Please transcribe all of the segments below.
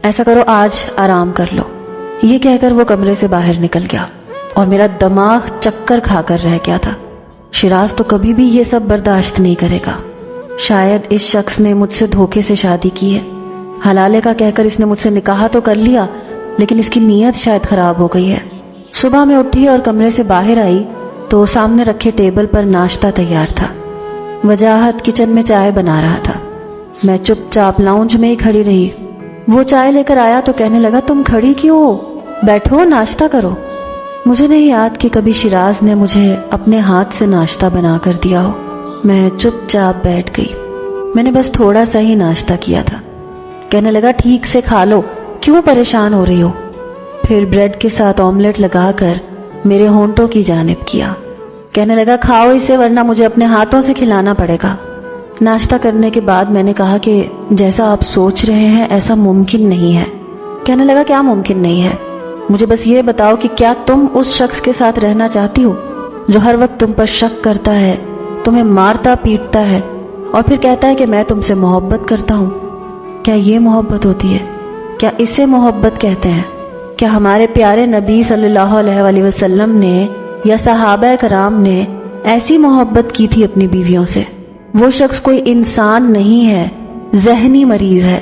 ایسا کرو آج آرام کر لو۔ یہ کہہ کر وہ کمرے سے باہر نکل گیا اور میرا دماغ چکر کھا کر رہ گیا تھا۔ شیراز تو کبھی بھی یہ سب برداشت نہیں کرے گا۔ شاید اس شخص نے مجھ سے دھوکے سے شادی کی ہے۔ حلالے کا کہہ کر اس نے مجھ سے نکاح تو کر لیا، لیکن اس کی نیت شاید خراب ہو گئی ہے۔ صبح میں اٹھی اور کمرے سے باہر آئی تو سامنے رکھے ٹیبل پر ناشتہ تیار تھا۔ وجاہت کچن میں چائے بنا رہا تھا۔ میں چپ چاپ لاؤنج میں ہی کھڑی رہی۔ وہ چائے لے کر آیا تو کہنے لگا، تم کھڑی کیوں ہو؟ بیٹھو، ناشتہ کرو۔ مجھے نہیں یاد کہ کبھی شیراز نے مجھے اپنے ہاتھ سے ناشتہ بنا کر دیا ہو۔ میں چپ چاپ بیٹھ گئی۔ میں نے بس تھوڑا سا ہی ناشتہ کیا تھا۔ کہنے لگا، ٹھیک سے کھا لو، کیوں پریشان ہو رہی ہو؟ پھر بریڈ کے ساتھ آملیٹ لگا کر میرے ہونٹوں کی جانب کیا۔ کہنے لگا، کھاؤ اسے ورنہ مجھے اپنے ہاتھوں سے کھلانا پڑے گا۔ ناشتہ کرنے کے بعد میں نے کہا کہ جیسا آپ سوچ رہے ہیں ایسا ممکن نہیں ہے۔ کہنے لگا، کیا ممکن نہیں ہے؟ مجھے بس یہ بتاؤ کہ کیا تم اس شخص کے ساتھ رہنا چاہتی ہو جو ہر وقت تم پر شک کرتا ہے، تمہیں مارتا پیٹتا ہے اور پھر کہتا ہے کہ میں تم سے محبت کرتا ہوں؟ کیا یہ محبت ہوتی ہے؟ کیا اسے محبت کہتے ہیں؟ کیا ہمارے پیارے نبی صلی اللہ علیہ وآلہ وسلم نے یا صحابہ کرام نے ایسی محبت کی تھی اپنی بیویوں سے؟ وہ شخص کوئی انسان نہیں ہے، ذہنی مریض ہے،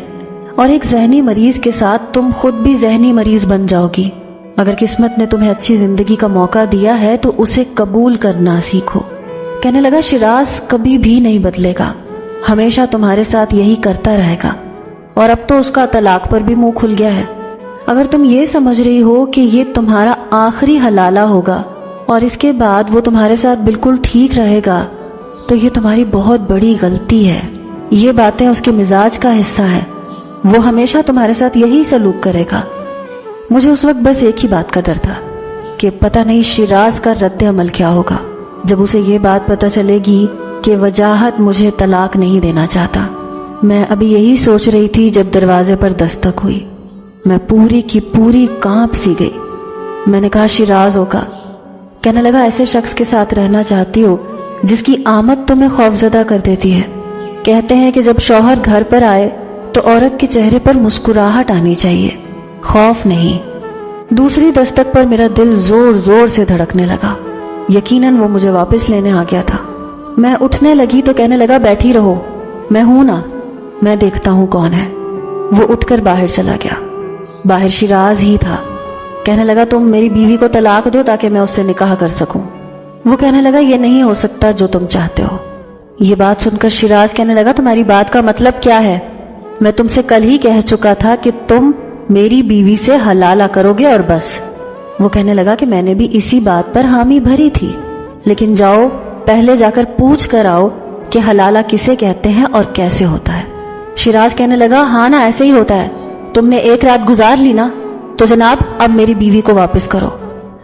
اور ایک ذہنی مریض کے ساتھ تم خود بھی ذہنی مریض بن جاؤ گی۔ اگر قسمت نے تمہیں اچھی زندگی کا موقع دیا ہے تو اسے قبول کرنا سیکھو۔ کہنے لگا، شیراز کبھی بھی نہیں بدلے گا، ہمیشہ تمہارے ساتھ یہی کرتا رہے گا، اور اب تو اس کا طلاق پر بھی منہ کھل گیا ہے۔ اگر تم یہ سمجھ رہی ہو کہ یہ تمہارا آخری حلالہ ہوگا اور اس کے بعد وہ تمہارے ساتھ بالکل ٹھیک رہے گا تو یہ تمہاری بہت بڑی غلطی ہے۔ یہ باتیں اس کے مزاج کا حصہ ہیں، وہ ہمیشہ تمہارے ساتھ یہی سلوک کرے گا۔ مجھے اس وقت بس ایک ہی بات کا ڈر تھا کہ پتہ نہیں شیراز کا رد عمل کیا ہوگا جب اسے یہ بات پتہ چلے گی کہ وجاہت مجھے طلاق نہیں دینا چاہتا۔ میں ابھی یہی سوچ رہی تھی جب دروازے پر دستک ہوئی۔ میں پوری کی پوری کانپ سی گئی۔ میں نے کہا، شیراز ہوگا۔ کہنے لگا، ایسے شخص کے ساتھ رہنا چاہتی ہو جس کی آمد تمہیں خوفزدہ کر دیتی ہے؟ کہتے ہیں کہ جب شوہر گھر پر آئے تو عورت کے چہرے پر مسکراہٹ آنی چاہیے، خوف نہیں۔ دوسری دستک پر میرا دل زور زور سے دھڑکنے لگا۔ یقیناً وہ مجھے واپس لینے آ گیا تھا۔ میں اٹھنے لگی تو کہنے لگا، بیٹھی رہو، میں ہوں نا، میں دیکھتا ہوں کون ہے۔ وہ اٹھ کر باہر چلا گیا۔ باہر شیراز ہی تھا۔ کہنے لگا، تم میری بیوی کو طلاق دو تاکہ میں اس سے نکاح کر سکوں۔ وہ کہنے لگا، یہ نہیں ہو سکتا جو تم چاہتے ہو۔ یہ بات سن کر شیراز کہنے لگا، تمہاری بات کا مطلب کیا ہے؟ میں تم سے کل ہی کہہ چکا تھا کہ تم میری بیوی سے حلالہ کرو گے اور بس۔ وہ کہنے لگا کہ میں نے بھی اسی بات پر حامی بھری تھی، لیکن جاؤ پہلے جا کر پوچھ کر آؤ کہ حلالہ کسے کہتے ہیں اور کیسے ہوتا ہے۔ شیراز کہنے لگا، ہاں نا، ایسے ہی ہوتا ہے، تم نے ایک رات گزار لی نا، تو جناب اب میری بیوی کو واپس کرو۔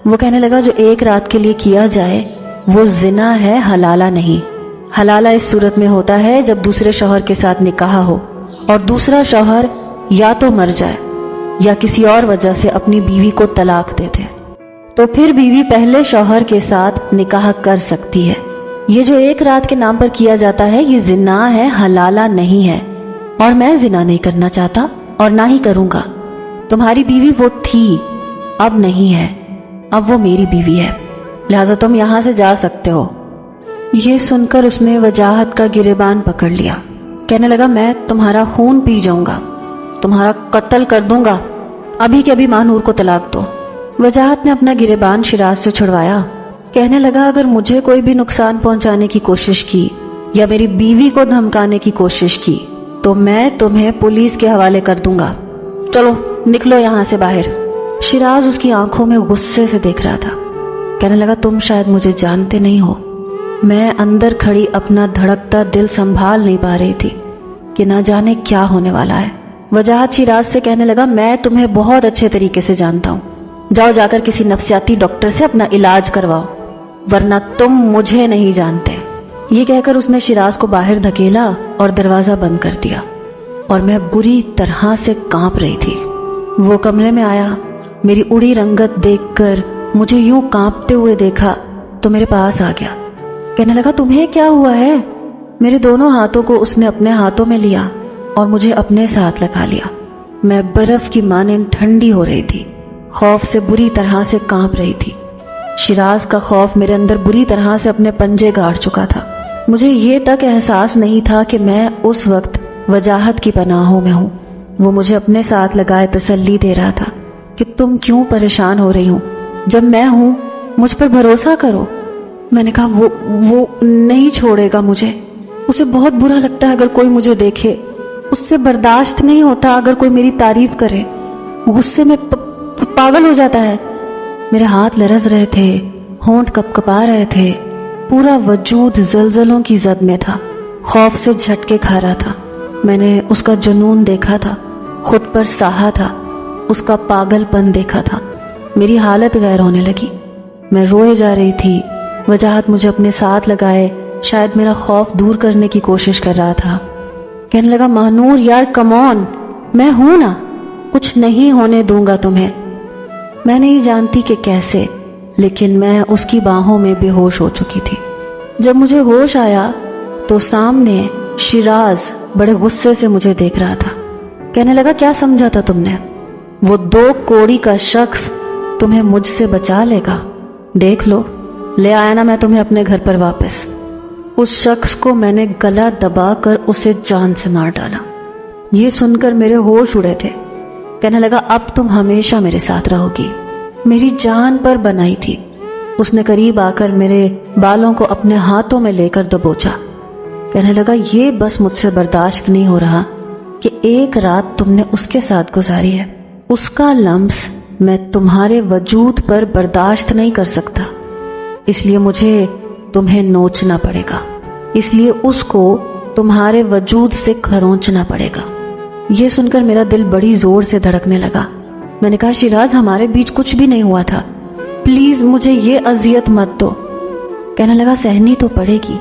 وہ کہنے لگا، جو ایک رات کے لیے کیا جائے وہ زنا ہے، حلالہ نہیں۔ حلالہ اس صورت میں ہوتا ہے جب دوسرے شوہر کے ساتھ نکاح ہو اور دوسرا شوہر یا تو مر جائے یا کسی اور وجہ سے اپنی بیوی کو طلاق دے دے، تو پھر بیوی پہلے شوہر کے ساتھ نکاح کر سکتی ہے۔ یہ جو ایک رات کے نام پر کیا جاتا ہے یہ زنا ہے، حلالہ نہیں ہے، اور میں زنا نہیں کرنا چاہتا اور نہ ہی کروں گا۔ تمہاری بیوی وہ تھی، اب نہیں ہے، اب وہ میری بیوی ہے، لہذا تم یہاں سے جا سکتے ہو۔ یہ سن کر اس نے وجاہت کا گریبان پکڑ لیا۔ کہنے لگا، میں تمہارا خون پی جاؤں گا، تمہارا قتل کر دوں گا، ابھی کے ابھی ماہنور کو طلاق دو۔ وجاہت نے اپنا گریبان شیراز سے چھڑوایا۔ کہنے لگا، اگر مجھے کوئی بھی نقصان پہنچانے کی کوشش کی یا میری بیوی کو دھمکانے کی کوشش کی تو میں تمہیں پولیس کے حوالے کر دوں گا، چلو نکلو یہاں سے باہر۔ شیراز اس کی آنکھوں میں غصے سے دیکھ رہا تھا۔ کہنے لگا، تم شاید مجھے جانتے نہیں ہو۔ میں اندر کھڑی اپنا دھڑکتا دل سنبھال نہیں پا رہی تھی کہ نہ جانے کیا ہونے والا ہے۔ وجاہت شیراز سے کہنے لگا، میں تمہیں بہت اچھے طریقے سے جانتا ہوں، جاؤ جا کر کسی نفسیاتی ڈاکٹر سے اپنا علاج کرواؤ، ورنہ تم مجھے نہیں جانتے۔ یہ کہہ کر اس نے شیراز کو باہر دھکیلا اور دروازہ بند کر دیا، اور میں بری طرح سے کانپ رہی تھی۔ وہ کمرے میں آیا، میری اڑی رنگت دیکھ کر مجھے یوں کانپتے ہوئے دیکھا تو میرے پاس آ گیا۔ کہنے لگا، تمہیں کیا ہوا ہے؟ میرے دونوں ہاتھوں کو اس نے اپنے ہاتھوں میں لیا اور مجھے اپنے ساتھ لگا لیا۔ میں برف کی مانند ٹھنڈی ہو رہی تھی، خوف سے بری طرح سے کانپ رہی تھی۔ شیراز کا خوف میرے اندر بری طرح سے اپنے پنجے گاڑ چکا تھا۔ مجھے یہ تک احساس نہیں تھا کہ میں اس وقت وجاہت کی پناہوں میں ہوں۔ وہ مجھے اپنے ساتھ لگائے تسلی دے رہا تھا کہ تم کیوں پریشان ہو رہی ہوں، جب میں ہوں مجھ پر بھروسہ کرو۔ میں نے کہا وہ نہیں چھوڑے گا مجھے، اسے بہت برا لگتا ہے اگر کوئی مجھے دیکھے، اس سے برداشت نہیں ہوتا اگر کوئی میری تعریف کرے، غصے میں پاگل ہو جاتا ہے۔ میرے ہاتھ لرز رہے تھے، ہونٹ کپکپا رہے تھے، پورا وجود زلزلوں کی زد میں تھا، خوف سے جھٹکے کھا رہا تھا۔ میں نے اس کا جنون دیکھا تھا، خود پر سہا تھا، اس کا پاگل پن دیکھا تھا۔ میری حالت غیر ہونے لگی، میں روئے جا رہی تھی۔ وجاہت مجھے اپنے ساتھ لگائے شاید میرا خوف دور کرنے کی کوشش کر رہا تھا۔ کہنے لگا مہنور یار کم آن، میں ہوں نا، کچھ نہیں ہونے دوں گا تمہیں۔ میں نہیں جانتی کہ کیسے، لیکن میں اس کی باہوں میں بے ہوش ہو چکی تھی۔ جب مجھے ہوش آیا تو سامنے شیراز بڑے غصے سے مجھے دیکھ رہا تھا۔ کہنے لگا کیا سمجھا تھا تم نے؟ وہ 2 کوڑی کا شخص تمہیں مجھ سے بچا لے گا؟ دیکھ لو، لے آیا نا میں تمہیں اپنے گھر پر واپس۔ اس شخص کو میں نے گلا دبا کر اسے جان سے مار ڈالا۔ یہ سن کر میرے ہوش اڑے تھے۔ کہنے لگا اب تم ہمیشہ میرے ساتھ رہو گی، میری جان پر بنائی تھی۔ اس نے قریب آ کر میرے بالوں کو اپنے ہاتھوں میں لے کر دبوچا۔ کہنے لگا یہ بس مجھ سے برداشت نہیں ہو رہا کہ ایک رات تم نے اس کے ساتھ گزاری ہے، اس کا لمس میں تمہارے وجود پر برداشت نہیں کر سکتا، اس لیے مجھے تمہیں نوچنا پڑے گا، اس لیے اس کو تمہارے وجود سے کھرونچنا پڑے گا۔ یہ سن کر میرا دل بڑی زور سے دھڑکنے لگا۔ میں نے کہا شیراز ہمارے بیچ کچھ بھی نہیں ہوا تھا، پلیز مجھے یہ اذیت مت دو۔ کہنے لگا سہنی تو پڑے گی،